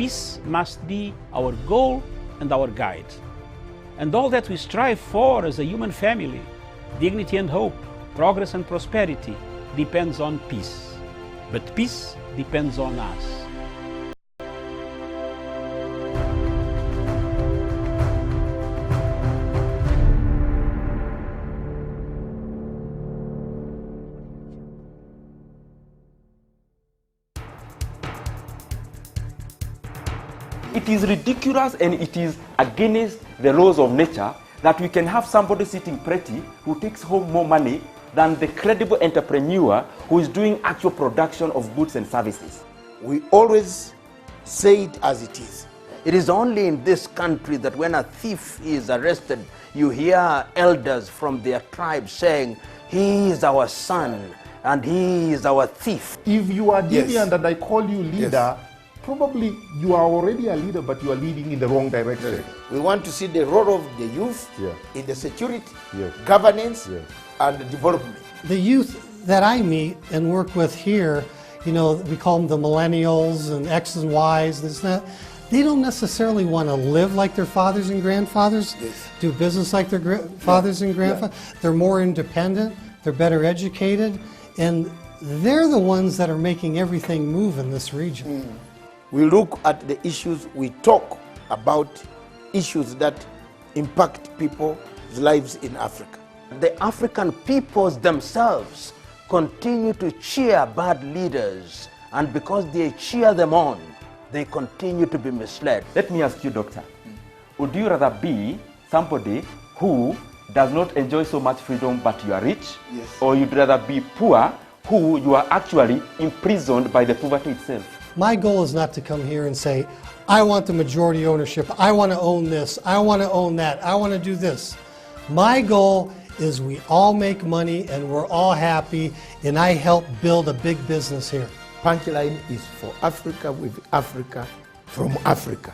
Peace must be our goal and our guide. And all that we strive for as a human family, dignity and hope, progress and prosperity, depends on peace. But peace depends on us. It is ridiculous and it is against the laws of nature that we can have somebody sitting pretty who takes home more money than the credible entrepreneur who is doing actual production of goods and services. We always say it as it is. It is only in this country that when a thief is arrested, you hear elders from their tribe saying, "He is our son and he is our thief." If you are deviant Yes. and I call you leader, probably you are already a leader, but you are leading in the wrong direction. We want to see the role of the youth Yeah. in the security, Yes. governance, Yes. and development. The youth that I meet and work with here, you know, we call them the millennials and X's and Y's, this and that. They don't necessarily want to live like their fathers and grandfathers, Yes. do business like their fathers and grandfathers. They're more independent, they're better educated, and they're the ones that are making everything move in this region. We look at the issues, we talk about issues that impact people's lives in Africa. The African peoples themselves continue to cheer bad leaders, and because they cheer them on, they continue to be misled. Let me ask you, doctor, would you rather be somebody who does not enjoy so much freedom but you are rich? Yes. Or you'd rather be poor who you are actually imprisoned by the poverty itself? My goal is not to come here and say, I want the majority ownership, I want to own this, I want to own that, I want to do this. My goal is we all make money and we're all happy, and I help build a big business here. Punchline is for Africa, with Africa, from Africa.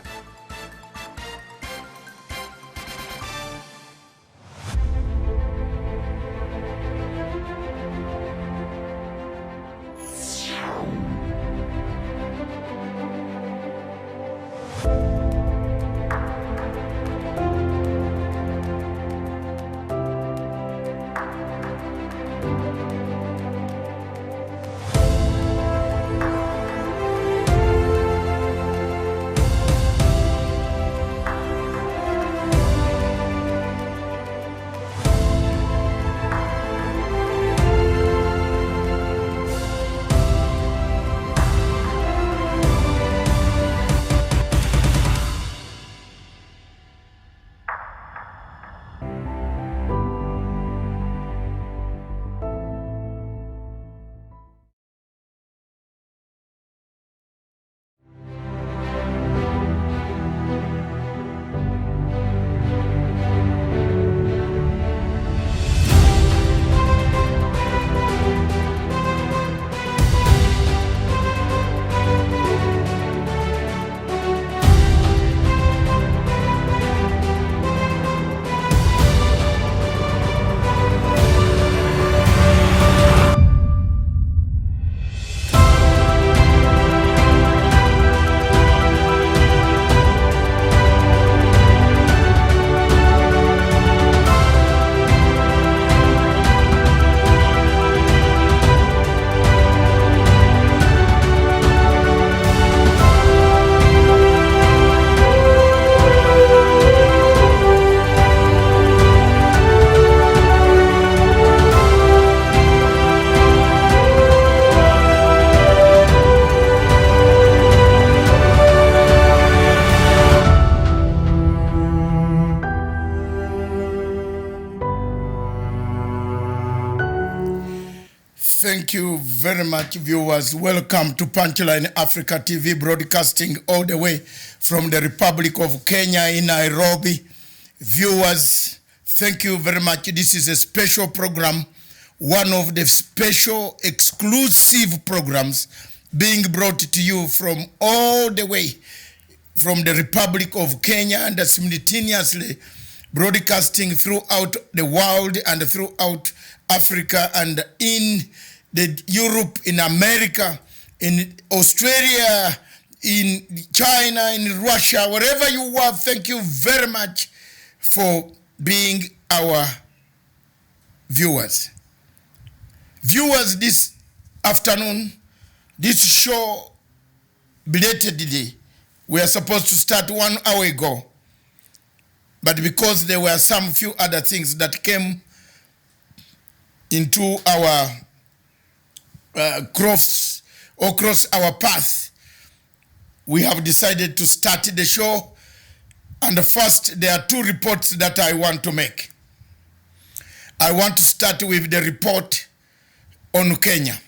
Thank you very much, viewers. Welcome to Punchline Africa TV, broadcasting all the way from the Republic of Kenya in Nairobi. Viewers, thank you very much. This is a special program, one of the special exclusive programs being brought to you from all the way from the Republic of Kenya, and simultaneously broadcasting throughout the world and throughout Africa and in Europe, in America, in Australia, in China, in Russia, wherever you are, thank you very much for being our viewers. Viewers, this afternoon, this show, belatedly, we are supposed to start 1 hour ago. But because there were some few other things that came into our cross our path, we have decided to start the show. And first, there are two reports that I want to make. I want to start with the report on Kenya.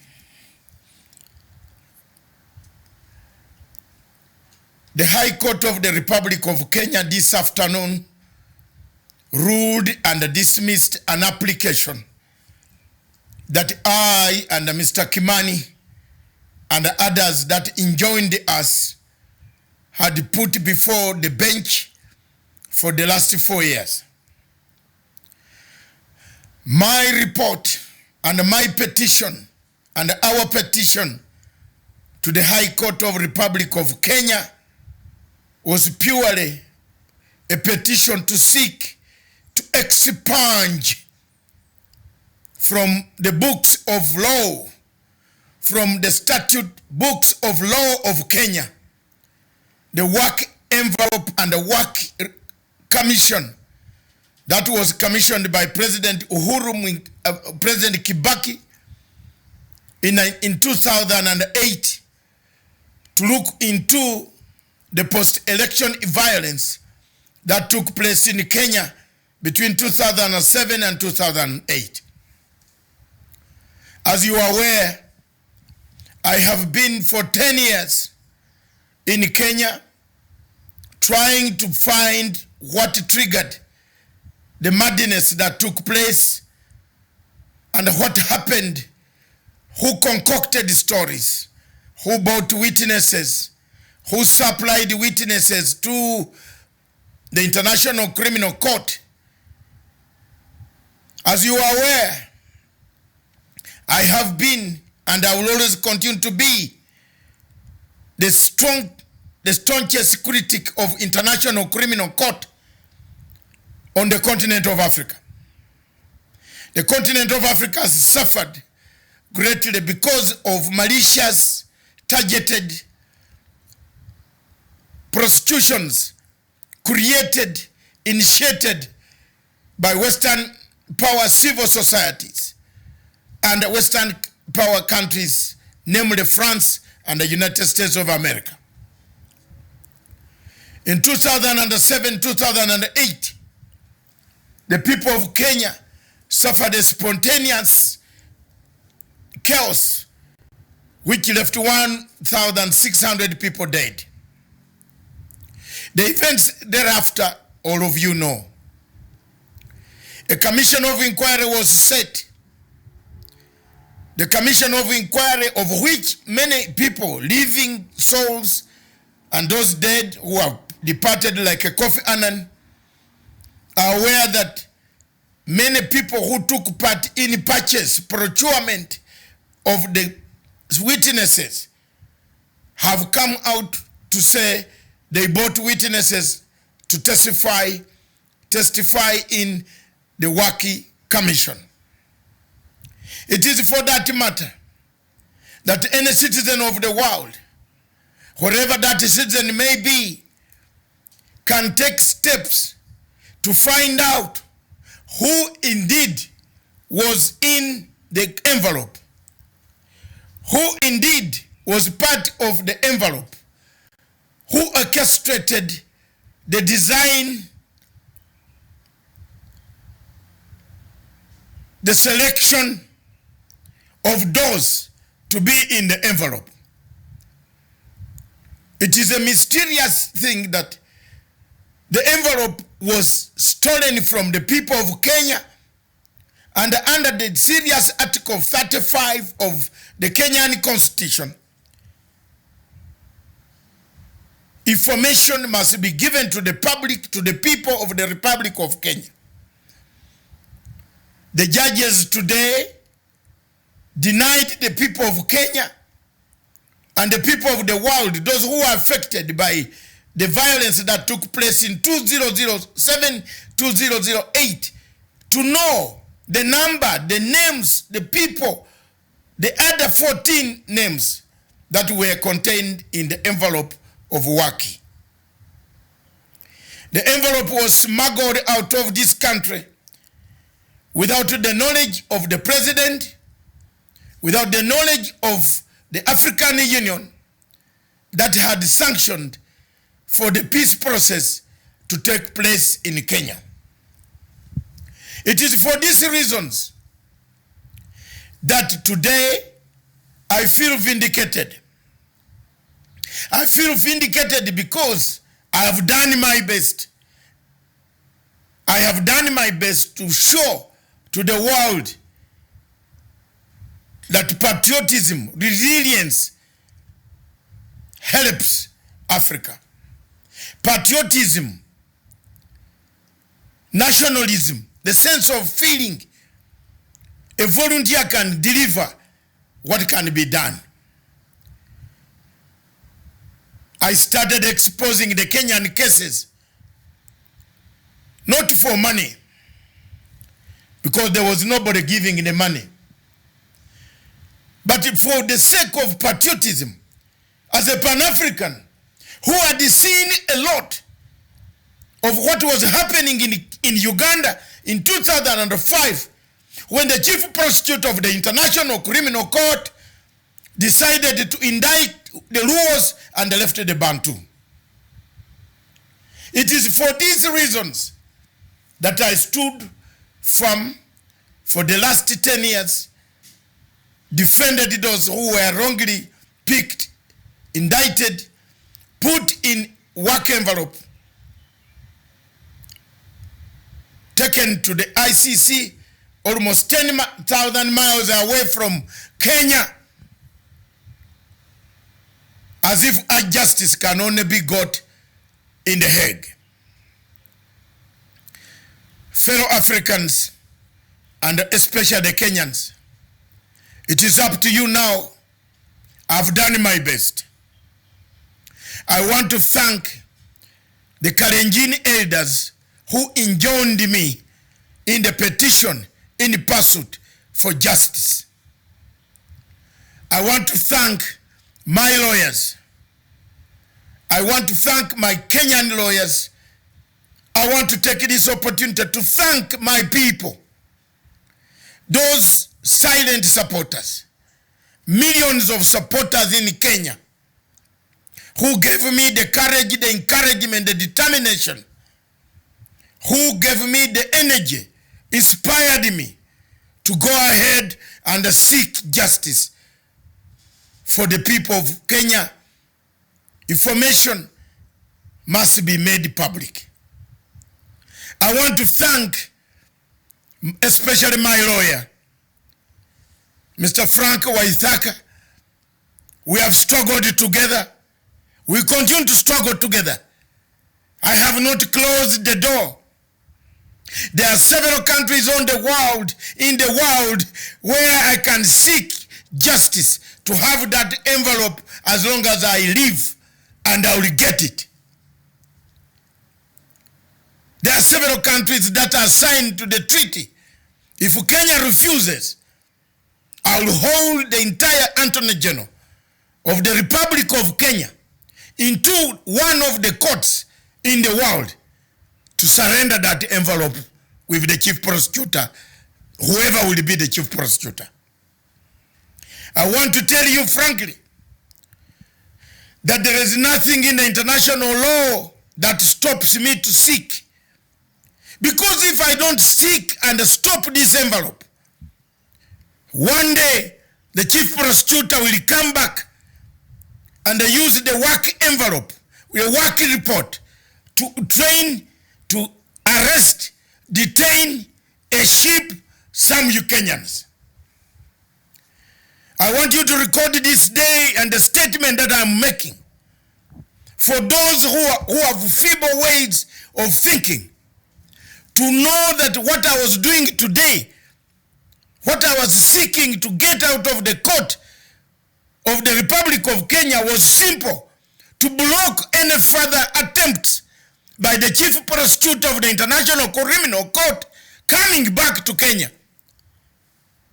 The High Court of the Republic of Kenya this afternoon ruled and dismissed an application that I and Mr. Kimani and others that enjoined us had put before the bench for the last 4 years. My report and my petition and our petition to the High Court of the Republic of Kenya was purely a petition to seek to expunge from the books of law, from the statute books of law of Kenya, the work envelope and the work commission that was commissioned by President President Kibaki in 2008 to look into the post-election violence that took place in Kenya between 2007 and 2008. As you are aware, I have been for 10 years in Kenya trying to find what triggered the madness that took place and what happened, who concocted stories, who brought witnesses, who supplied witnesses to the International Criminal Court. As you are aware, I have been and I will always continue to be the staunchest critic of International Criminal Court on the continent of Africa. The continent of Africa has suffered greatly because of malicious, targeted prosecutions created, initiated by Western power civil societies and Western power countries, namely France and the United States of America. In 2007, 2008, the people of Kenya suffered a spontaneous chaos which left 1,600 people dead. The events thereafter, all of you know. A commission of inquiry was set. The commission of inquiry, of which many people, living souls, and those dead who have departed like a Kofi Annan, are aware that many people who took part in purchase, procurement of the witnesses have come out to say they bought witnesses to testify in the Waki Commission. It is for that matter that any citizen of the world, wherever that citizen may be, can take steps to find out who indeed was in the envelope, who indeed was part of the envelope, who orchestrated the design, the selection of those to be in the envelope. It is a mysterious thing that the envelope was stolen from the people of Kenya, and under the serious Article 35 of the Kenyan Constitution, information must be given to the public, to the people of the Republic of Kenya. The judges today denied the people of Kenya and the people of the world, those who are affected by the violence that took place in 2007, 2008, to know the number, the names, the people, the other 14 names that were contained in the envelope of Waki. The envelope was smuggled out of this country without the knowledge of the president, without the knowledge of the African Union that had sanctioned for the peace process to take place in Kenya. It is for these reasons that today I feel vindicated. I feel vindicated because I have done my best. I have done my best to show to the world that patriotism, resilience helps Africa. Patriotism, nationalism, the sense of feeling a volunteer can deliver what can be done. I started exposing the Kenyan cases, not for money, because there was nobody giving the money, but for the sake of patriotism. As a Pan-African who had seen a lot of what was happening in Uganda in 2005, when the chief prosecutor of the International Criminal Court decided to indict the Luos and left the Bantu. It is for these reasons that I stood firm for the last 10 years, defended those who were wrongly picked, indicted, put in work envelope, taken to the ICC almost 10,000 miles away from Kenya, as if a justice can only be got in The Hague. Fellow Africans, and especially the Kenyans, it is up to you now. I've done my best. I want to thank the Kalenjin elders who joined me in the petition in the pursuit for justice. I want to thank my lawyers. I want to thank my Kenyan lawyers. I want to take this opportunity to thank my people, those silent supporters, millions of supporters in Kenya, who gave me the courage, the encouragement, the determination, who gave me the energy, inspired me to go ahead and seek justice for the people of Kenya. Information must be made public. I want to thank especially my lawyer, Mr. Frank Waithaka. We have struggled together. We continue to struggle together. I have not closed the door. There are several countries in the world where I can seek justice to have that envelope as long as I live, and I will get it. There are several countries that are signed to the treaty. If Kenya refuses, I will hold the entire Attorney General of the Republic of Kenya into one of the courts in the world to surrender that envelope with the chief prosecutor, whoever will be the chief prosecutor. I want to tell you frankly that there is nothing in the international law that stops me to seek. Because if I don't seek and stop this envelope, one day the chief prosecutor will come back and use the work envelope, the work report, to train, to arrest, detain, ship some Kenyans. I want you to record this day and the statement that I'm making for those who have feeble ways of thinking, to know that what I was doing today, what I was seeking to get out of the court of the Republic of Kenya was simple: to block any further attempt by the chief prosecutor of the International Criminal Court coming back to Kenya.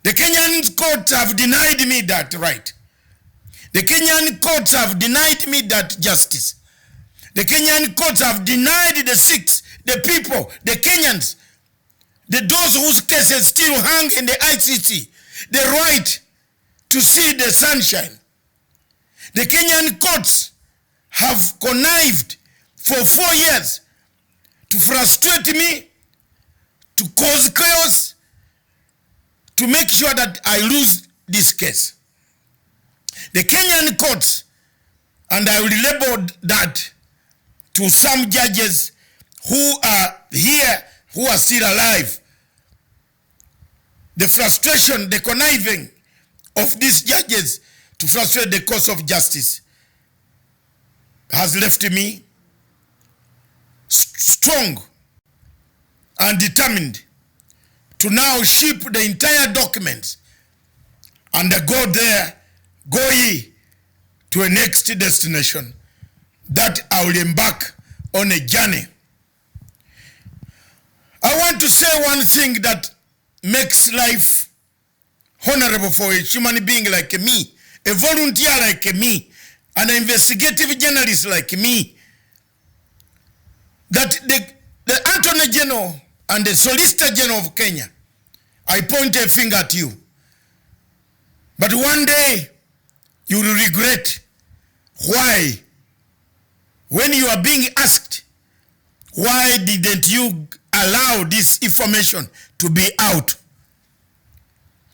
The Kenyan courts have denied me that right. The Kenyan courts have denied me that justice. The Kenyan courts have denied the Sikhs, the people, the Kenyans, those whose cases still hang in the ICC, the right to see the sunshine. The Kenyan courts have connived for 4 years to frustrate me, to cause chaos, to make sure that I lose this case. The Kenyan courts, and I will label that to some judges who are here, who are still alive, the frustration, the conniving of these judges to frustrate the cause of justice has left me strong and determined to now ship the entire documents and go there, go ye to a next destination, that I will embark on a journey. I want to say one thing that makes life honorable for a human being like me, a volunteer like me, an investigative journalist like me, that the Attorney General and the Solicitor General of Kenya, I point a finger at you. But one day, you will regret why, when you are being asked, why didn't you allow this information to be out?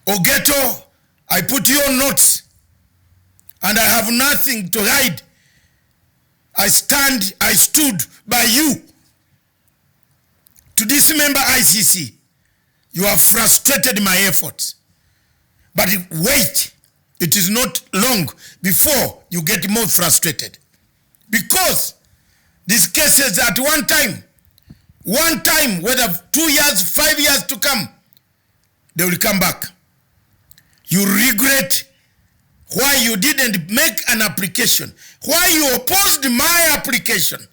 Ogeto, I put you on notes, and I have nothing to hide. I stood by you. To this member ICC, you have frustrated my efforts. But wait, it is not long before you get more frustrated. Because these cases at one time, whether 2 years, 5 years to come, they will come back. You regret why you didn't make an application, why you opposed my application.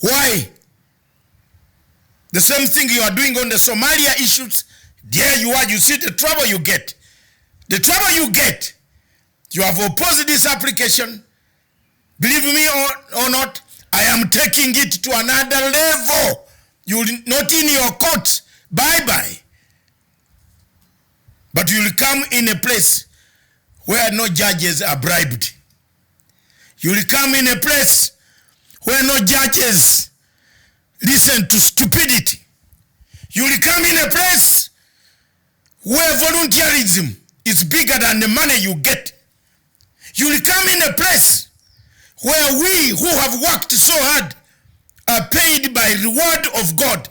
Why? The same thing you are doing on the Somalia issues, there you are, you see the trouble you get. The trouble you get, you have opposed this application. Believe me or not, I am taking it to another level. You will not in your court, bye-bye. But you will come in a place where no judges are bribed. You will come in a place where no judges listen to stupidity. You will come in a place where volunteerism is bigger than the money you get. You will come in a place where we who have worked so hard are paid by reward of God.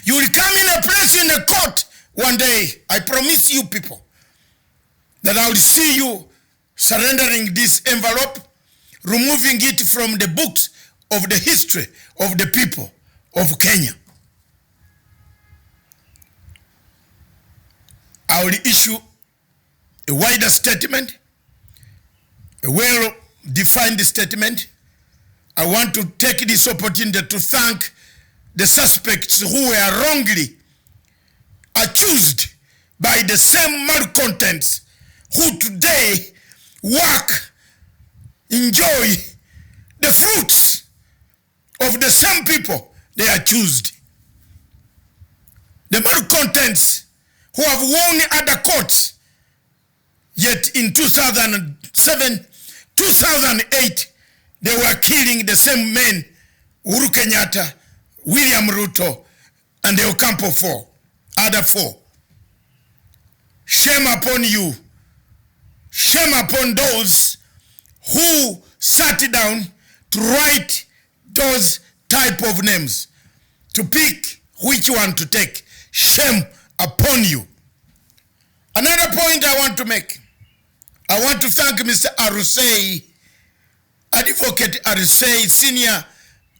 You will come in a place in a court one day, I promise you people, that I will see you surrendering this envelope, removing it from the books of the history of the people of Kenya. I will issue a wider statement, a well-defined statement. I want to take this opportunity to thank the suspects who were wrongly accused by the same malcontents who today work, enjoy the fruits of the same people they accused. The malcontents who have won other courts, yet in 2007, 2008, they were killing the same men, Uhuru Kenyatta, William Ruto, and the Ocampo Four, other four. Shame upon you. Shame upon those who sat down to write those type of names, to pick which one to take. Shame upon you. Another point I want to make. I want to thank Mr. Arusei, Advocate Arusei, Senior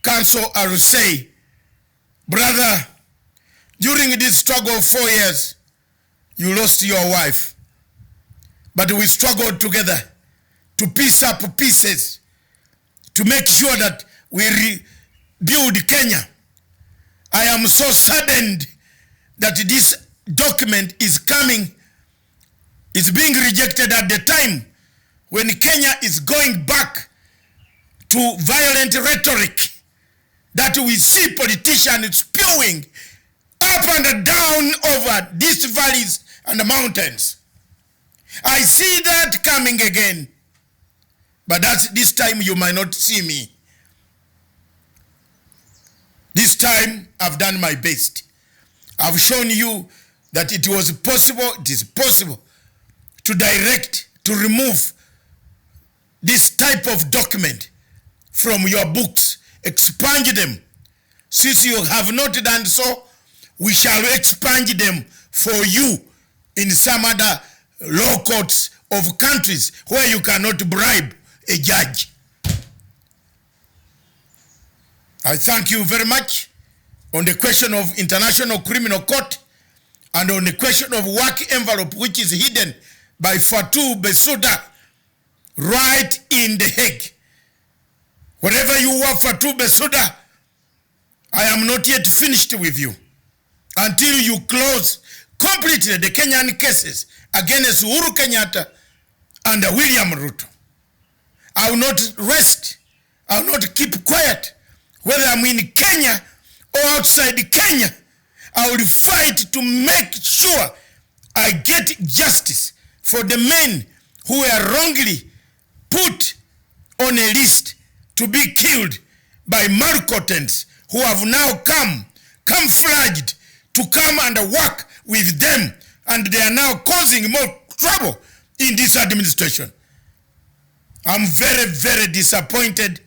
Counsel Arusei. Brother, during this struggle of 4 years, you lost your wife. but we struggled together to piece up pieces to make sure that we rebuild Kenya. I am so saddened that this document is being rejected at the time when Kenya is going back to violent rhetoric that we see politicians spewing up and down over these valleys and the mountains. I see that coming again, but this time you might not see me. This time I've done my best. I've shown you that it is possible to direct, to remove this type of document from your books, expunge them. Since you have not done so, we shall expunge them for you in some other law courts of countries where you cannot bribe a judge. I thank you very much on the question of International Criminal Court and on the question of work envelope, which is hidden by Fatou Bensouda right in The Hague. Whatever you were, Fatou Bensouda, I am not yet finished with you until you close completely the Kenyan cases against Uhuru Kenyatta and William Ruto. I will not rest. I will not keep quiet. Whether I'm in Kenya or outside Kenya, I will fight to make sure I get justice for the men who were wrongly put on a list to be killed by malcontents who have now come camouflaged to come and work with them, and they are now causing more trouble in this administration. I'm very, very disappointed.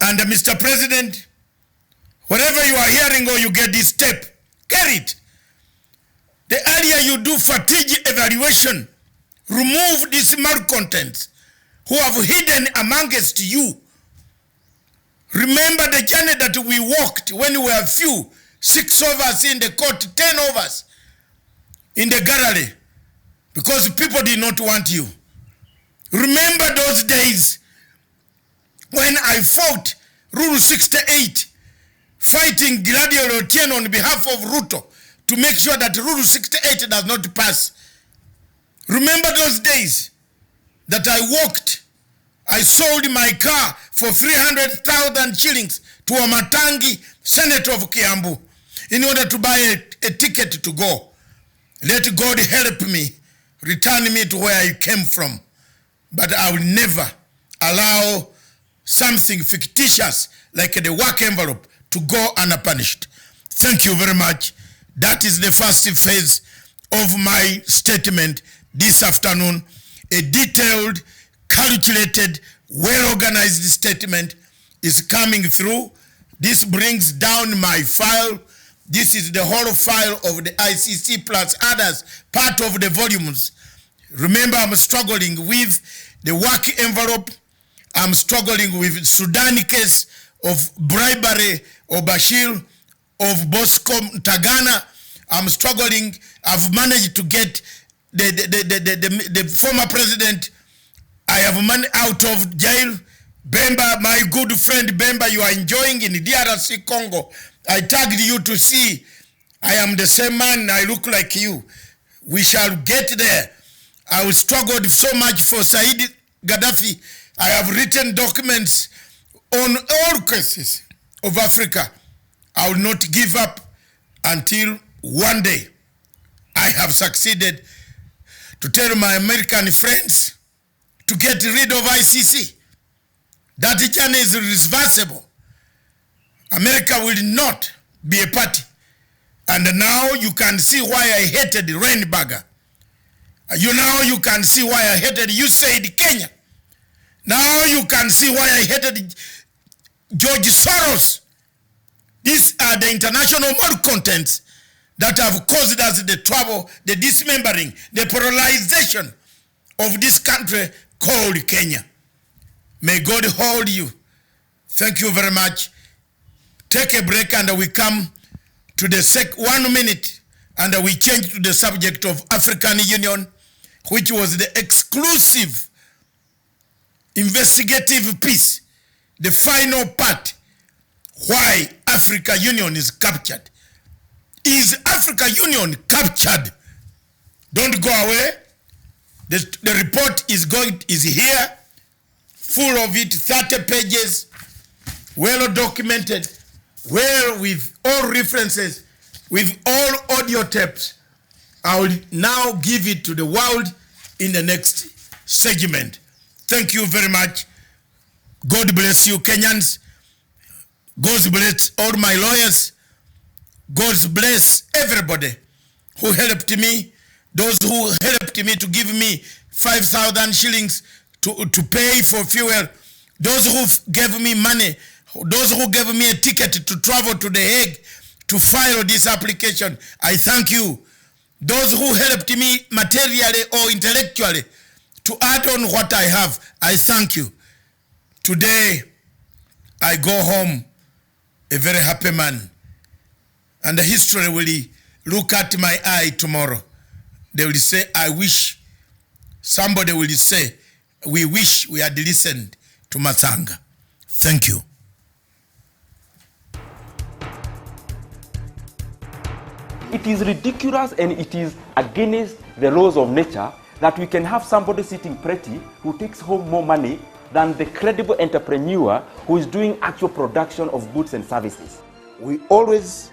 And Mr. President, whatever you are hearing or you get this tape, get it. The earlier you do fatigue evaluation, remove these malcontents who have hidden amongst you. Remember the journey that we walked when we were few, 6 of us in the court, 10 of us in the gallery, because people did not want you. Remember those days when I fought Rule 68, fighting Gladio Otieno on behalf of Ruto to make sure that Rule 68 does not pass. Remember those days that I walked, I sold my car for 300,000 shillings to a Matangi, senator of Kiambu, in order to buy a ticket to go. Let God help me, return me to where I came from. But I will never allow something fictitious like the work envelope to go unpunished. Thank you very much. That is the first phase of my statement this afternoon. A detailed, calculated, well-organized statement is coming through. This brings down my file. This is the whole file of the ICC plus others, part of the volumes. Remember, I'm struggling with the work envelope. I'm struggling with Sudan case of bribery of Bashir, of Bosco Ntagana. I'm struggling. I've managed to get the former president. I have money out of jail. Bemba, my good friend Bemba, you are enjoying in DRC Congo. I tagged you to see. I am the same man. I look like you. We shall get there. I will struggle so much for Said Gaddafi. I have written documents on all cases of Africa. I will not give up until one day I have succeeded to tell my American friends to get rid of ICC. That journey is irreversible. America will not be a party. And now you can see why I hated Rainburger. You can see why I hated USAID Kenya. Now you can see why I hated George Soros. These are the international malcontents that have caused us the trouble, the dismembering, the polarization of this country called Kenya. May God hold you. Thank you very much. Take a break and we come to the 1 minute and we change to the subject of African Union, which was the exclusive investigative piece, the final part, why Africa Union is captured. Is Africa Union captured? Don't go away. The report is here, full of it, 30 pages, well documented, well with all references, with all audio tapes. I will now give it to the world in the next segment. Thank you very much. God bless you, Kenyans. God bless all my lawyers. God bless everybody who helped me. Those who helped me to give me 5,000 shillings to pay for fuel. Those who gave me money. Those who gave me a ticket to travel to The Hague to file this application. I thank you. Those who helped me materially or intellectually to add on what I have, I thank you. Today, I go home a very happy man. And the history will look at my eye tomorrow. They will say, I wish. Somebody will say, we wish we had listened to Matsanga. Thank you. It is ridiculous and it is against the laws of nature that we can have somebody sitting pretty who takes home more money than the credible entrepreneur who is doing actual production of goods and services. We always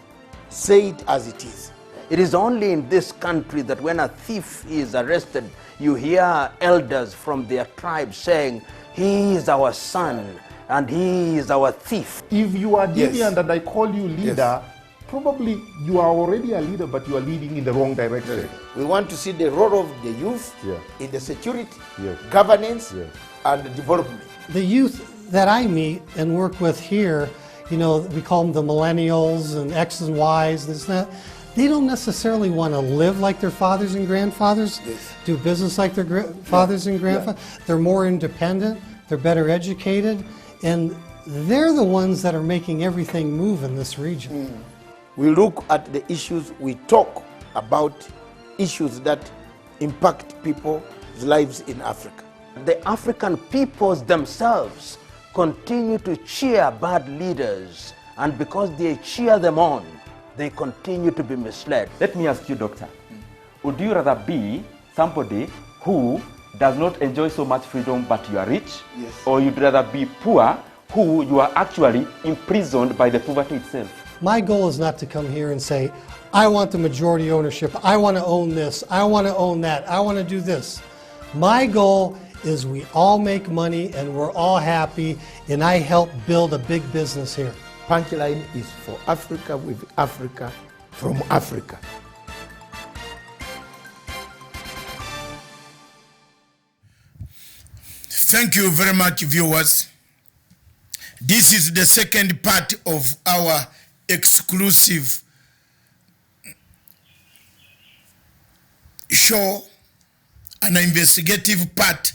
say it as it is. It is only in this country that when a thief is arrested, you hear elders from their tribe saying, he is our son and he is our thief. If you are Yes. deviant and I call you leader, probably you are already a leader, but you are leading in the wrong direction. We want to see the role of the youth Yeah. in the security, Yes. governance, Yes. and development. The youth that I meet and work with here, you know, we call them the millennials and X's and Y's, this and that. They don't necessarily want to live like their fathers and grandfathers, do business like their fathers and grandfathers. They're more independent, they're better educated, and they're the ones that are making everything move in this region. We look at the issues, we talk about issues that impact people's lives in Africa. The African peoples themselves continue to cheer bad leaders, and because they cheer them on, they continue to be misled. Let me ask you, doctor, would you rather be somebody who does not enjoy so much freedom but you are rich? Yes. Or you'd rather be poor who you are actually imprisoned by the poverty itself? My goal is not to come here and say, I want the majority ownership, I want to own this, I want to own that, I want to do this. My goal is we all make money and we're all happy, and I help build a big business here. Punchline is for Africa, with Africa, from Africa. Thank you very much, viewers. This is the second part of our exclusive show, an investigative part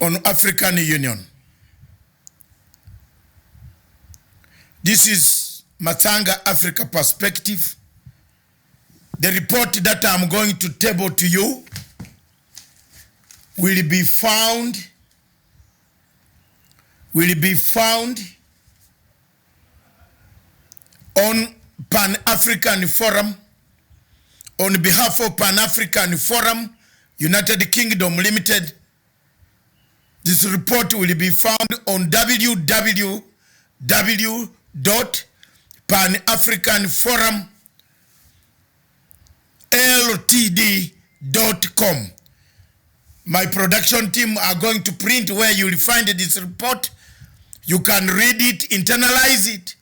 on African Union. This is Matsanga Africa Perspective. The report that I'm going to table to you will be found on Pan-African Forum, on behalf of Pan-African Forum, United Kingdom Limited. This report will be found on www.panafricanforumltd.com. My production team are going to print where you will find this report. You can read it, internalize it,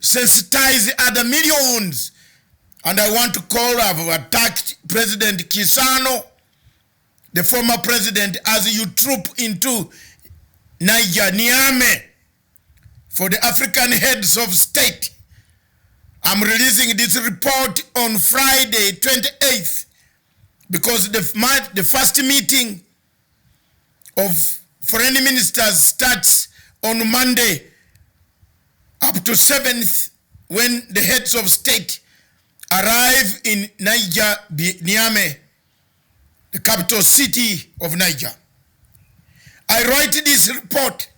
sensitize other millions. And I want to call, I've attacked President Kisano, the former president, as you troop into Niger, Niamey, for the African heads of state. I'm releasing this report on Friday, 28th, because the first meeting of foreign ministers starts on Monday up to 7th, when the heads of state arrive in Niger, Niamey, the capital city of Niger. I write this report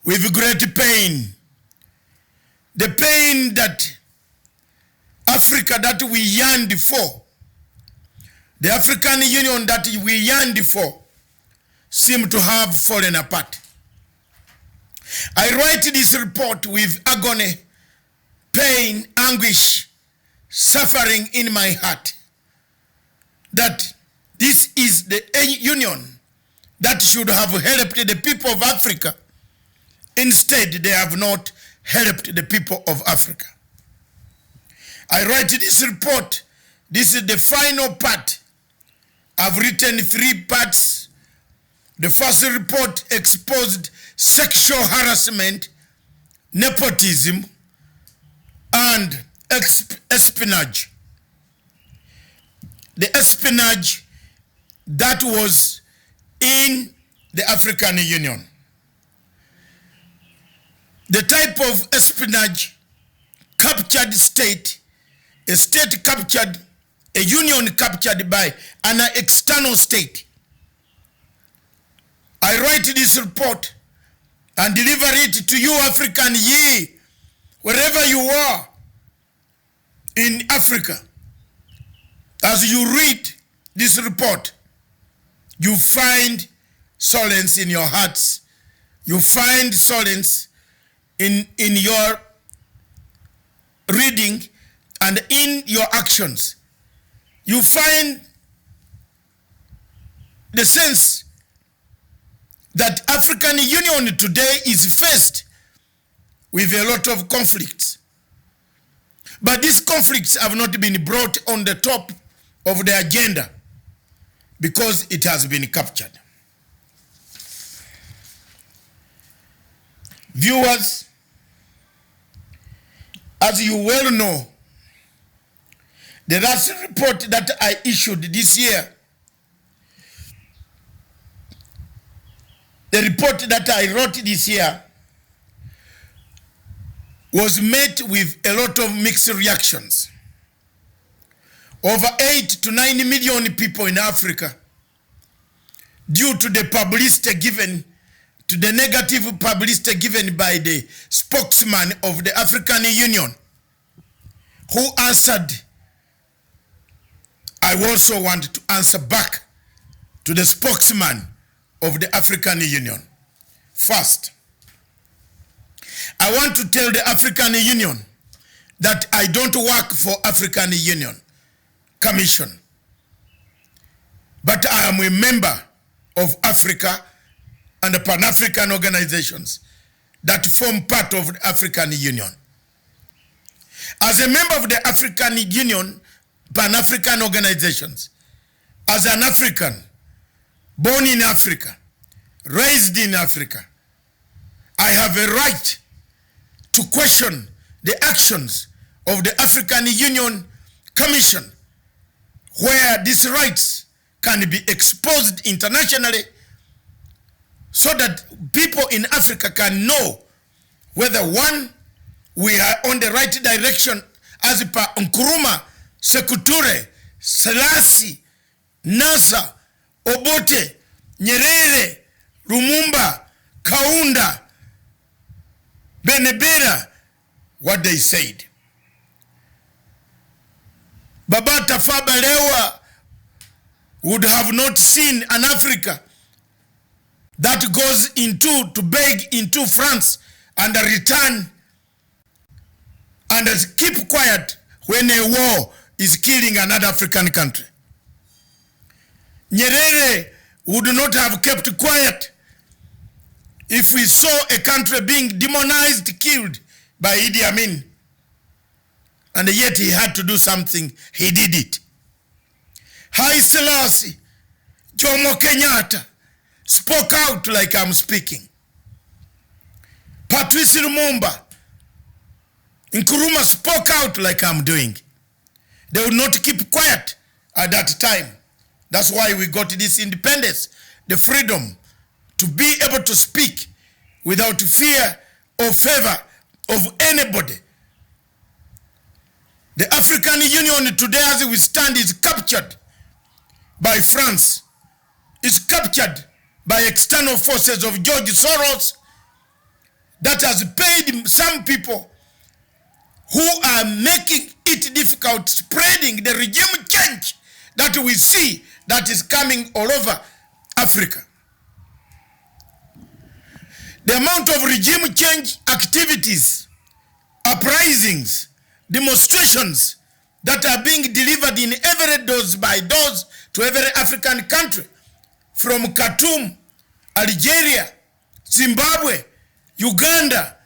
with great pain. The pain that Africa that we yearned for, the African Union that we yearned for, seem to have fallen apart. I write this report with agony, pain, anguish, suffering in my heart, that this is the union that should have helped the people of Africa. Instead, they have not helped the people of Africa. I write this report. This is the final part. I've written 3 parts. The first report exposed sexual harassment, nepotism, and espionage. The espionage that was in the African Union. The type of espionage captured state, a state captured, a union captured by an external state. I write this report and deliver it to you, African ye, wherever you are in Africa. As you read this report, you find solace in your hearts. You find solace in your reading and in your actions. You find the sense that African Union today is faced with a lot of conflicts. But these conflicts have not been brought on the top of the agenda because it has been captured. Viewers, as you well know, the last report that I issued this year, the report that I wrote this year was met with a lot of mixed reactions. Over 8 to 9 million people in Africa, due to the publicity given, to the negative publicity given by the spokesman of the African Union, who answered. I also want to answer back to the spokesman of the African Union. First, I want to tell the African Union that I don't work for African Union Commission, but I am a member of Africa and the Pan-African organizations that form part of the African Union. As a member of the African Union, Pan-African organizations, as an African, born in Africa, raised in Africa, I have a right to question the actions of the African Union Commission, where these rights can be exposed internationally so that people in Africa can know whether, one, we are on the right direction as per Nkrumah, Sekuture, Selassie, Nasa, Obote, Nyerere, Lumumba, Kaunda, Benebera, what they said. Baba Tafawa Balewa would have not seen an Africa that goes to beg into France and return and keep quiet when a war is killing another African country. Nyerere would not have kept quiet if we saw a country being demonized, killed by Idi Amin. And yet he had to do something. He did it. Haile Selassie, Jomo Kenyatta spoke out like I'm speaking. Patrice Lumumba, Nkrumah spoke out like I'm doing. They would not keep quiet at that time. That's why we got this independence, the freedom to be able to speak without fear or favor of anybody. The African Union today, as we stand, is captured by France, is captured by external forces of George Soros that has paid some people who are making it difficult, spreading the regime change that we see that is coming all over Africa. The amount of regime change activities, uprisings, demonstrations that are being delivered in every dose by dose to every African country, from Khartoum, Algeria, Zimbabwe, Uganda,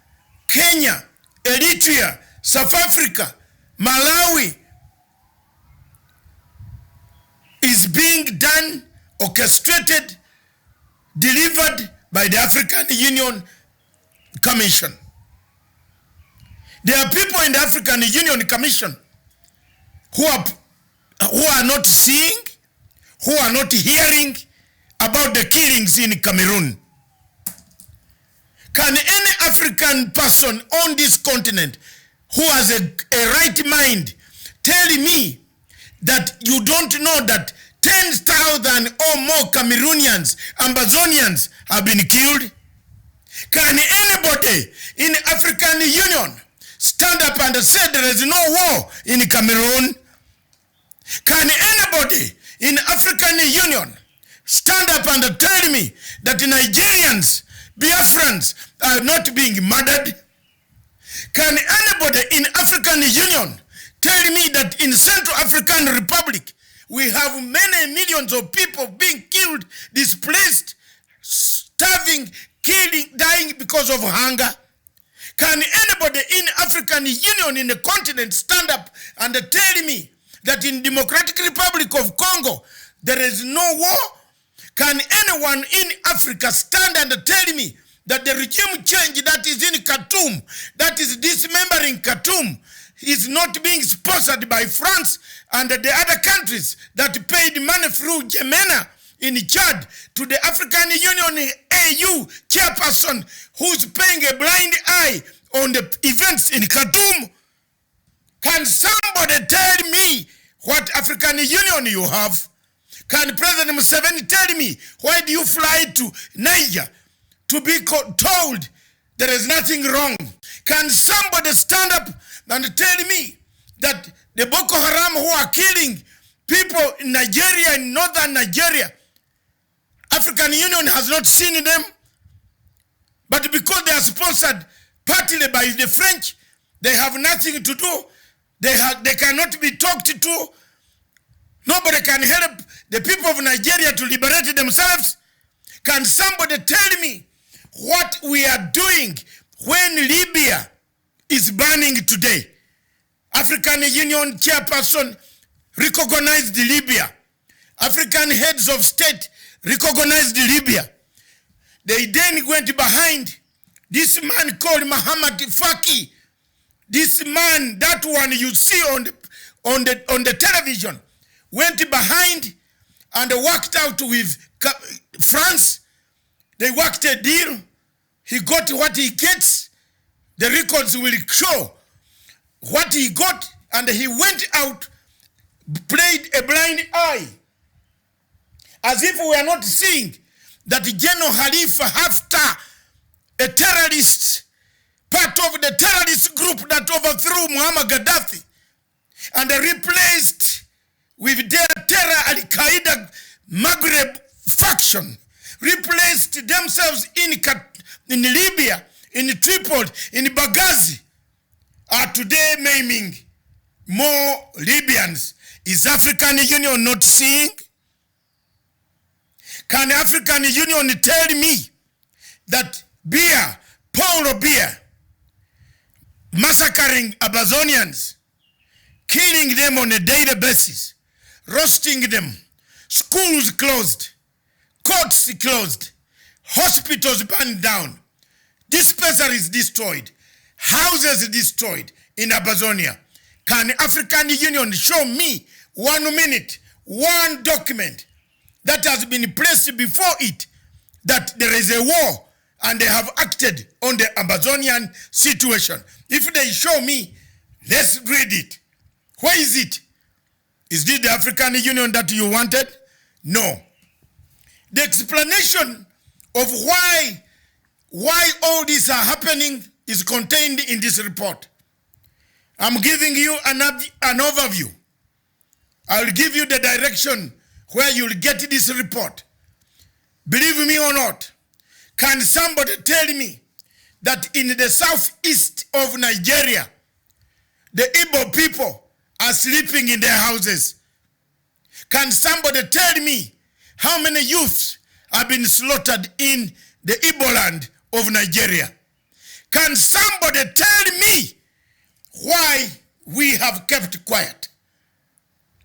Kenya, Eritrea, South Africa, Malawi, is being done, orchestrated, delivered by the African Union Commission. There are people in the African Union Commission who are not seeing, who are not hearing about the killings in Cameroon. Can any African person on this continent who has a right mind tell me that you don't know that 10,000 or more Cameroonians, Amazonians have been killed? Can anybody in the African Union stand up and say there is no war in Cameroon? Can anybody in the African Union stand up and tell me that Nigerians, Biafrans are not being murdered? Can anybody in African Union tell me that in Central African Republic we have many millions of people being killed, displaced, starving, killing, dying because of hunger? Can anybody in African Union in the continent stand up and tell me that in Democratic Republic of Congo there is no war? Can anyone in Africa stand and tell me that the regime change that is in Khartoum, that is dismembering Khartoum, is not being sponsored by France and the other countries that paid money through Gemena in Chad to the African Union AU chairperson who's paying a blind eye on the events in Khartoum? Can somebody tell me what African Union you have? Can President Museveni tell me why do you fly to Niger to be told there is nothing wrong? Can somebody stand up and tell me that the Boko Haram who are killing people in Nigeria, in northern Nigeria, African Union has not seen them? But because they are sponsored partly by the French, they have nothing to do. They cannot be talked to. Nobody can help the people of Nigeria to liberate themselves. Can somebody tell me what we are doing when Libya is burning today? African Union chairperson recognized Libya. African heads of state recognized Libya. They then went behind this man called Muhammad Faki. This man, that one you see on the television, went behind and worked out with France. They worked a deal. He got what he gets. The records will show what he got, and he went out, played a blind eye, as if we are not seeing that General Khalifa Haftar, a terrorist, part of the terrorist group that overthrew Muammar Gaddafi and replaced with their terror Al-Qaeda Maghreb faction, replaced themselves in Libya, in Tripoli, in Benghazi, are today maiming more Libyans. Is African Union not seeing? Can African Union tell me that Paulo Biya, massacring Amazonians, killing them on a daily basis, roasting them, schools closed, courts closed, hospitals burned down, dispensaries destroyed, houses destroyed in Amazonia? Can African Union show me 1 minute, one document that has been placed before it that there is a war and they have acted on the Amazonian situation? If they show me, let's read it. Where is it? Is this the African Union that you wanted? No. The explanation of why all these are happening is contained in this report. I'm giving you an overview. I'll give you the direction where you'll get this report. Believe me or not, can somebody tell me that in the southeast of Nigeria, the Igbo people are sleeping in their houses? Can somebody tell me how many youths have been slaughtered in the Igbo land of Nigeria? Can somebody tell me why we have kept quiet?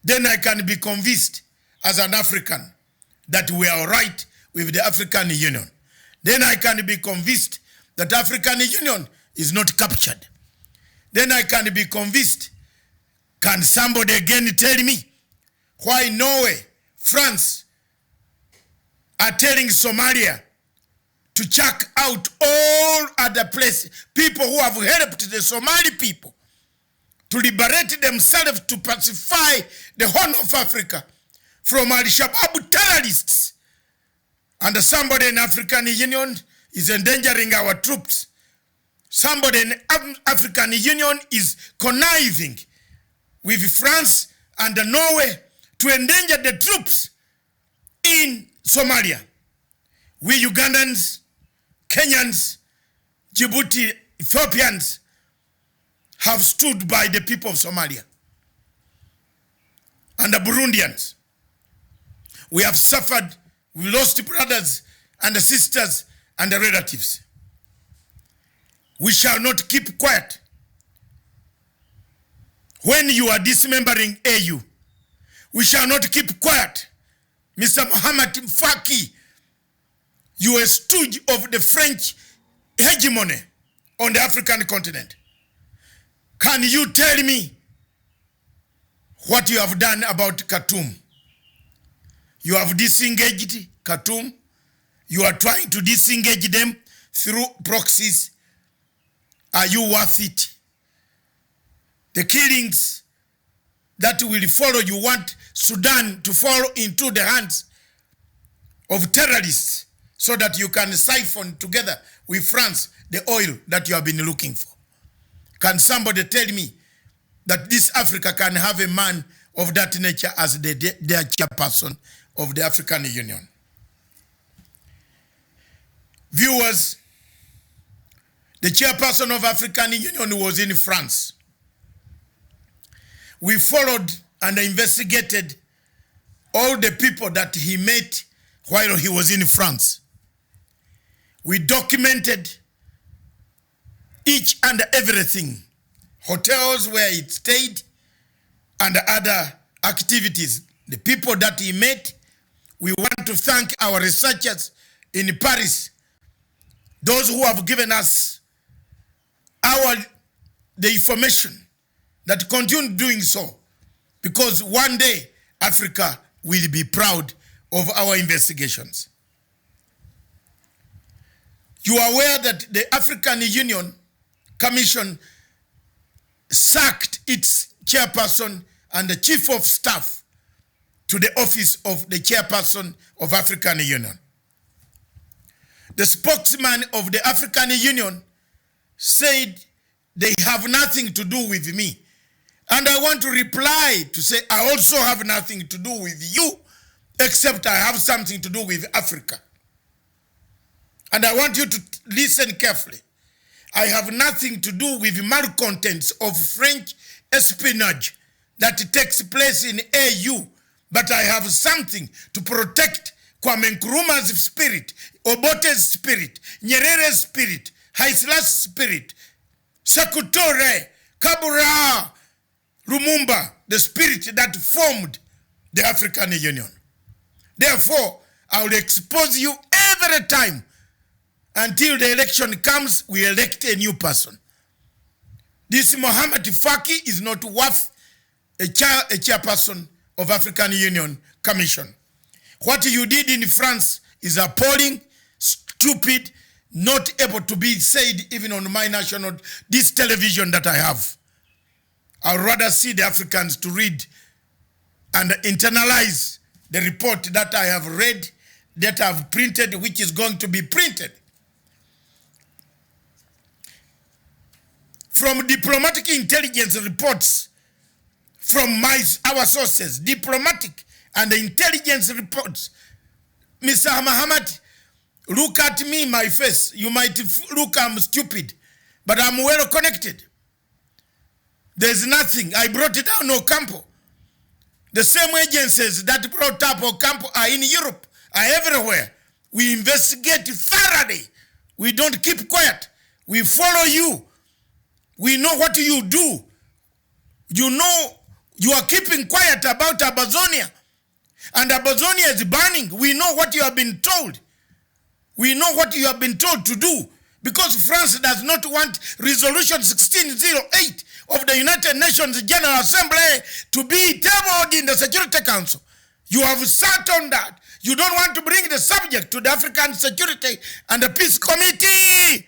Then I can be convinced as an African that we are right with the African Union. Then I can be convinced that African Union is not captured. Then I can be convinced. Can somebody again tell me why Norway, France are telling Somalia to check out all other places, people who have helped the Somali people to liberate themselves, to pacify the Horn of Africa from Al-Shabaab terrorists. And somebody in African Union is endangering our troops. Somebody in African Union is conniving with France and Norway to endanger the troops in Somalia. We Ugandans, Kenyans, Djibouti, Ethiopians have stood by the people of Somalia. And the Burundians. We have suffered, we lost brothers and sisters and relatives. We shall not keep quiet. When you are dismembering AU, we shall not keep quiet. Mr. Mohamed Faki, you are a stooge of the French hegemony on the African continent. Can you tell me what you have done about Khartoum? You have disengaged Khartoum. You are trying to disengage them through proxies. Are you worth it? The killings that will follow, you want Sudan to fall into the hands of terrorists so that you can siphon together with France the oil that you have been looking for. Can somebody tell me that this Africa can have a man of that nature as their chairperson of the African Union? Viewers, the chairperson of African Union was in France. We followed and investigated all the people that he met while he was in France. We documented each and everything, hotels where he stayed and other activities. The people that he met, we want to thank our researchers in Paris, those who have given us the information, that continue doing so, because one day Africa will be proud of our investigations. You are aware that the African Union Commission sacked its chairperson and the chief of staff to the office of the chairperson of African Union. The spokesman of the African Union said they have nothing to do with me. And I want to reply to say, I also have nothing to do with you, except I have something to do with Africa. And I want you to listen carefully. I have nothing to do with malcontents of French espionage that takes place in AU, but I have something to protect Kwame Nkrumah's spirit, Obote's spirit, Nyerere's spirit, Haisela's spirit, Sekou Touré, Kabura, Lumumba, the spirit that formed the African Union. Therefore, I will expose you every time until the election comes, we elect a new person. This Mohamed Faki is not worth a chairperson of African Union Commission. What you did in France is appalling, stupid, not able to be said even on my national, this television that I have. I'd rather see the Africans to read and internalize the report that I have read, that I have printed, which is going to be printed. From diplomatic intelligence reports, from our sources, diplomatic and intelligence reports, Mr. Muhammad, look at me, my face. You might look I'm stupid, but I'm well connected. There's nothing. I brought it down Ocampo. The same agencies that brought up Ocampo are in Europe, are everywhere. We investigate thoroughly. We don't keep quiet. We follow you. We know what you do. You know you are keeping quiet about Amazonia. And Amazonia is burning. We know what you have been told. We know what you have been told to do. Because France does not want Resolution 1608 of the United Nations General Assembly to be tabled in the Security Council. You have sat on that. You don't want to bring the subject to the African Security and the Peace Committee.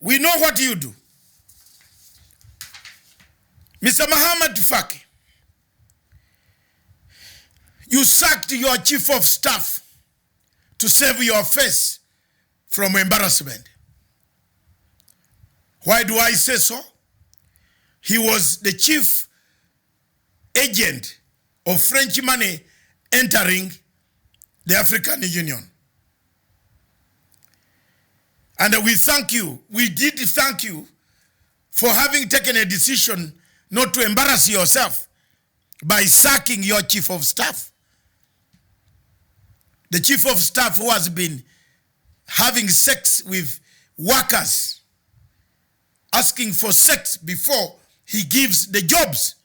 We know what you do. Mr. Muhammad Faki, you sacked your chief of staff to save your face from embarrassment. Why do I say so? He was the chief agent of French money entering the African Union. And we thank you, we did thank you for having taken a decision not to embarrass yourself by sacking your chief of staff. The chief of staff who has been having sex with workers, asking for sex before he gives the jobs,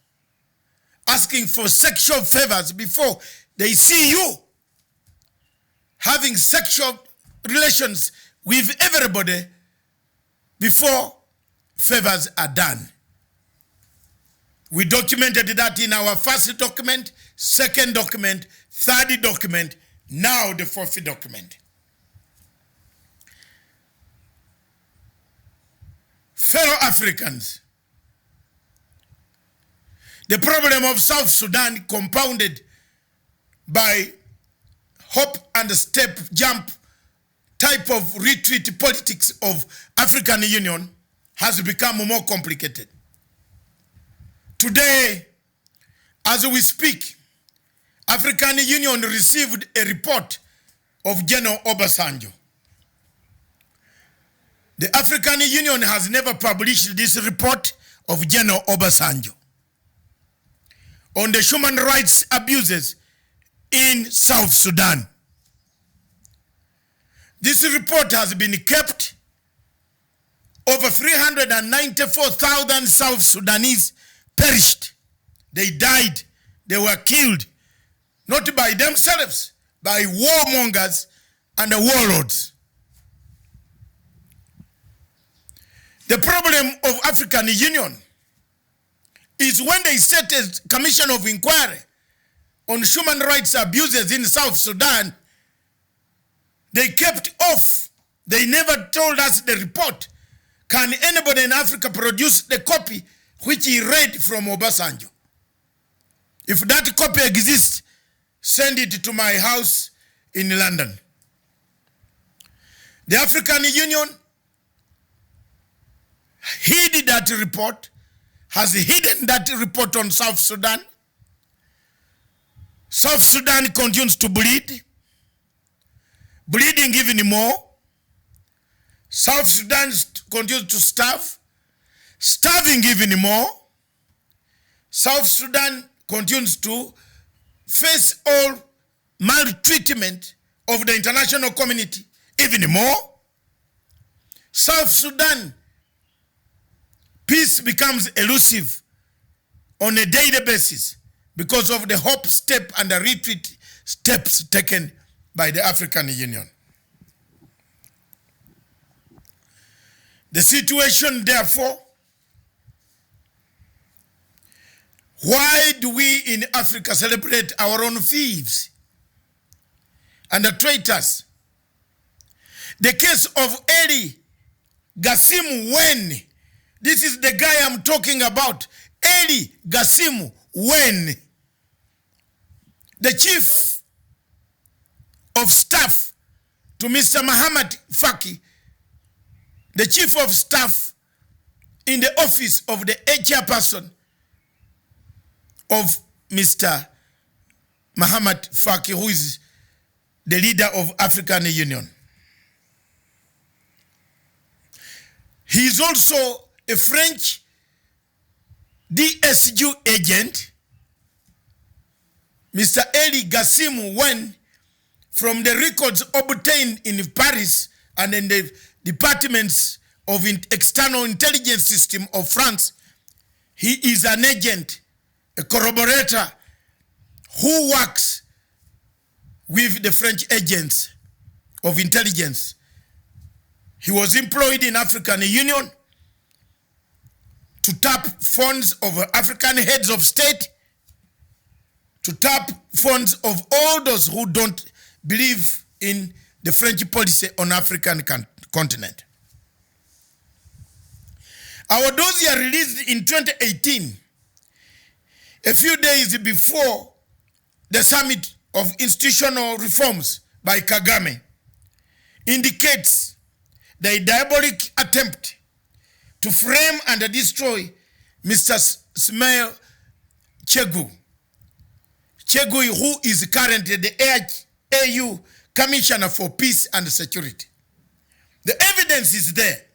asking for sexual favors before they see you, having sexual relations with everybody before favors are done. We documented that in our first document, second document, third document, now the fourth document. Fellow Africans, the problem of South Sudan, compounded by hop and step jump type of retreat politics of African Union, has become more complicated. Today, as we speak, African Union received a report of General Obasanjo. The African Union has never published this report of General Obasanjo on the human rights abuses in South Sudan. This report has been kept. Over 394,000 South Sudanese perished. They died. They were killed. Not by themselves, by warmongers and the warlords. The problem of African Union is when they set a commission of inquiry on human rights abuses in South Sudan, they kept off. They never told us the report. Can anybody in Africa produce the copy which he read from Obasanjo? If that copy exists, send it to my house in London. The African Union hid that report, has hidden that report on South Sudan. South Sudan continues to bleed, bleeding even more. South Sudan continues to starve, starving even more. South Sudan continues to face all maltreatment of the international community even more. South Sudan, peace becomes elusive on a daily basis because of the hop step and the retreat steps taken by the African Union. The situation, therefore, why do we in Africa celebrate our own thieves and the traitors? The case of Eli Gassimu Wen, this is the guy I'm talking about, Eli Gassimu Wen. the chief of staff to Mr. Muhammad Faki, the chief of staff in the office of the chairperson of Mr. Muhammad Faki, who is the leader of African Union. He is also a French DSU agent. Mr. Eli Gassim, when from the records obtained in Paris and in the departments of external intelligence system of France, he is an agent, a corroborator who works with the French agents of intelligence. He was employed in African Union to tap funds of African heads of state, to tap funds of all those who don't believe in the French policy on African continent. Our dossier released in 2018, a few days before the summit of institutional reforms by Kagame, indicates the diabolic attempt to frame and destroy Mr. Smail Chegu, who is currently the AU Commissioner for Peace and Security. The evidence is there.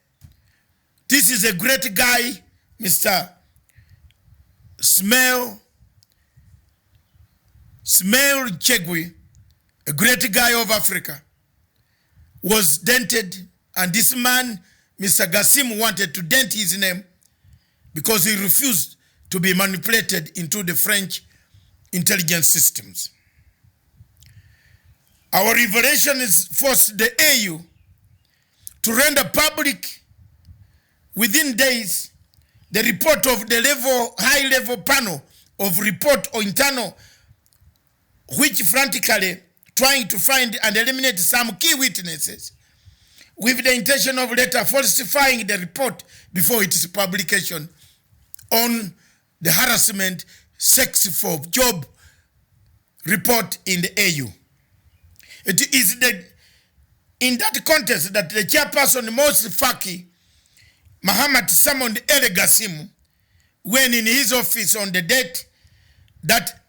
This is a great guy, Mr. Smail Chegu, a great guy of Africa, was dented, and this man, Mr. Gassim, wanted to dent his name because he refused to be manipulated into the French intelligence systems. Our revelation is forced the AU to render public within days the report of the high-level panel of report or internal, which frantically trying to find and eliminate some key witnesses with the intention of later falsifying the report before its publication on the harassment, sex for job report in the AU. It is in that context that the chairperson, Moses Faki, Muhammad summoned Eli Gassim when in his office on the date that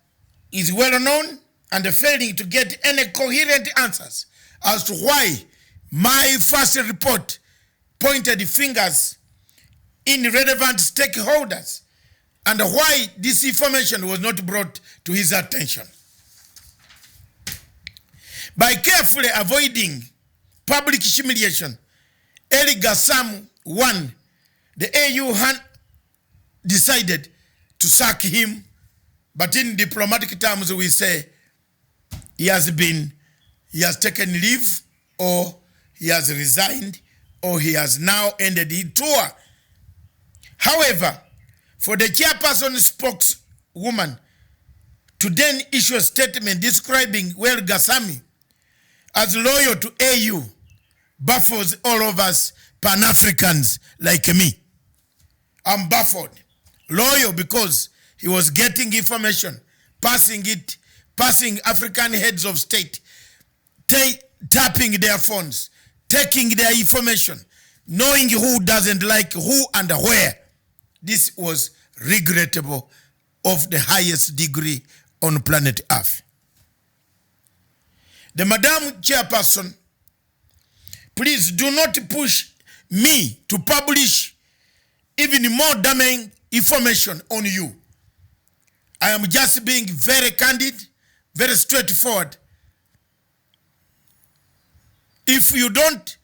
is well known, and failing to get any coherent answers as to why my first report pointed fingers in relevant stakeholders and why this information was not brought to his attention. By carefully avoiding public humiliation, Eli Gassim won. The AU decided to sack him, but in diplomatic terms we say he has taken leave, or he has resigned, or he has now ended his tour. However, for the chairperson spokeswoman to then issue a statement describing Gassim as loyal to AU baffles all of us Pan-Africans like me. I'm baffled. Loyal because he was getting information, passing African heads of state, tapping their phones, taking their information, knowing who doesn't like who and where. This was regrettable of the highest degree on planet Earth. The Madam Chairperson, please do not push me to publish even more damning information on you. I am just being very candid, very straightforward. If you don't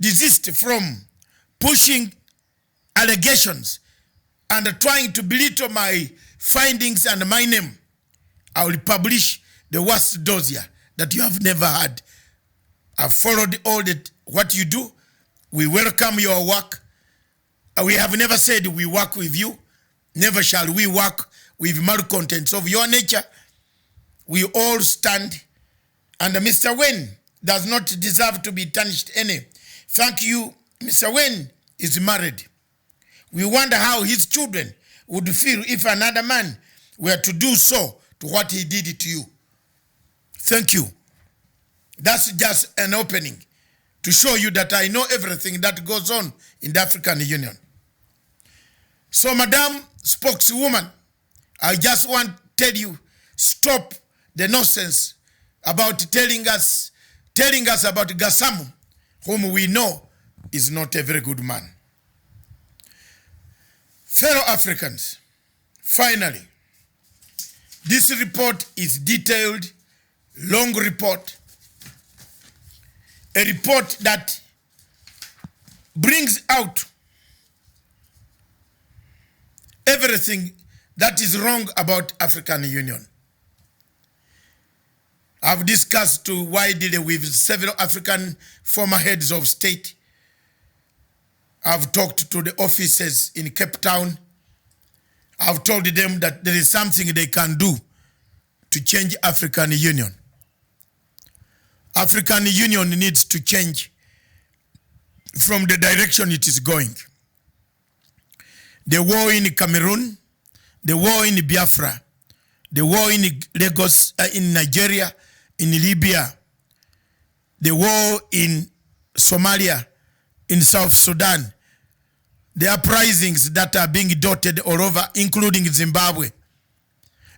desist from pushing allegations and trying to belittle my findings and my name, I will publish the worst dossier that you have never had. I've followed all what you do. We welcome your work. We have never said we work with you. Never shall we work with malcontents of your nature. We all stand, and Mr. Wen does not deserve to be tarnished any. Thank you. Mr. Wen is married. We wonder how his children would feel if another man were to do so to what he did to you. Thank you. That's just an opening to show you that I know everything that goes on in the African Union. So, Madam Spokeswoman, I just want to tell you, stop the nonsense about telling us about Gasamu, whom we know is not a very good man. Fellow Africans, finally, this report is detailed, long report, a report that brings out everything that is wrong about African Union. I've discussed widely with several African former heads of state. I've talked to the officers in Cape Town. I've told them that there is something they can do to change African Union. African Union needs to change from the direction it is going. The war in Cameroon, the war in Biafra, the war in Lagos, in Nigeria, in Libya, the war in Somalia, in South Sudan, the uprisings that are being dotted all over, including Zimbabwe,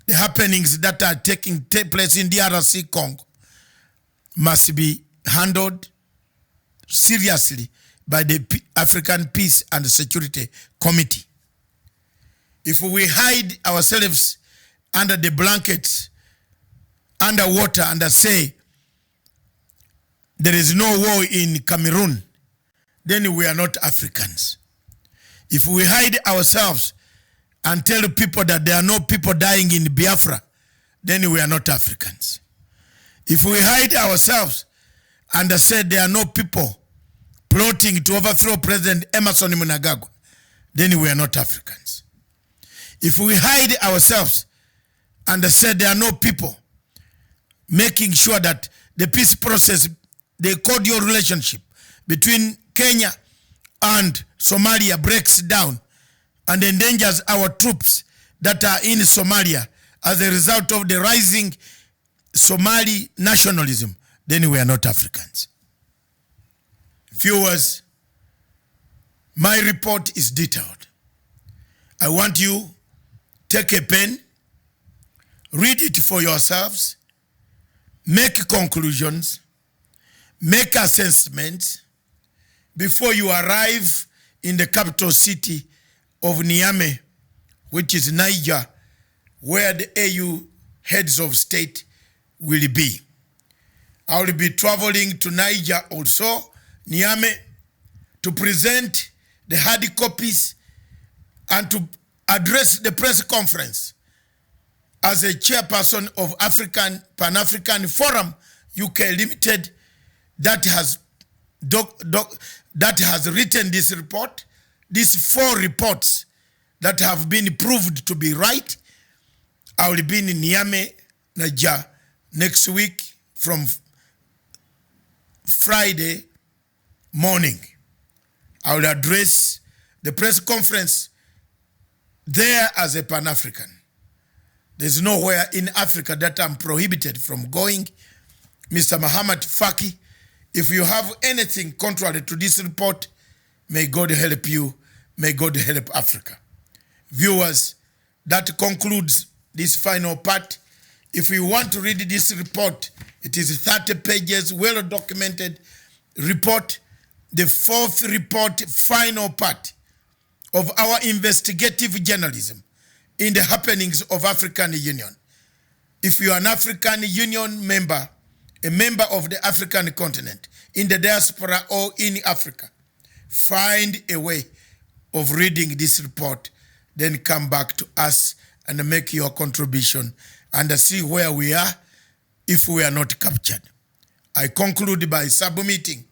the happenings that are taking place in DRC Congo, must be handled seriously by the African Peace and Security Committee. If we hide ourselves under the blankets, underwater, and say there is no war in Cameroon, then we are not Africans. If we hide ourselves and tell people that there are no people dying in Biafra, then we are not Africans. If we hide ourselves and say there are no people plotting to overthrow President Emerson Mnangagwa, then we are not Africans. If we hide ourselves and say there are no people making sure that the peace process, the cordial relationship between Kenya and Somalia breaks down and endangers our troops that are in Somalia as a result of the rising Somali nationalism, then we are not Africans. Viewers, my report is detailed. I want you take a pen, read it for yourselves, make conclusions, make assessments before you arrive in the capital city of Niamey, which is Niger, where the AU heads of state will be. I will be traveling to Niger also, Niamey, to present the hard copies and to address the press conference as a chairperson of Pan-African Forum UK Limited that has written this report, these 4 reports that have been proved to be right. I will be in Niamey, Niger, next week from Friday morning. I will address the press conference there as a Pan-African. There's nowhere in Africa that I'm prohibited from going. Mr. Muhammad Faki, if you have anything contrary to this report, may God help you. May God help Africa. Viewers, that concludes this final part. If you want to read this report, it is 30 pages, well-documented report, the 4th report, final part of our investigative journalism in the happenings of African Union. If you are an African Union member, a member of the African continent, in the diaspora or in Africa, find a way of reading this report, then come back to us and make your contribution and see where we are if we are not captured. I conclude by submitting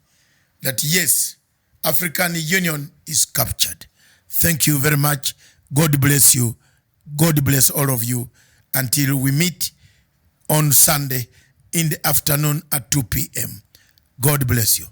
that yes, African Union is captured. Thank you very much. God bless you. God bless all of you until we meet on Sunday in the afternoon at 2 p.m. God bless you.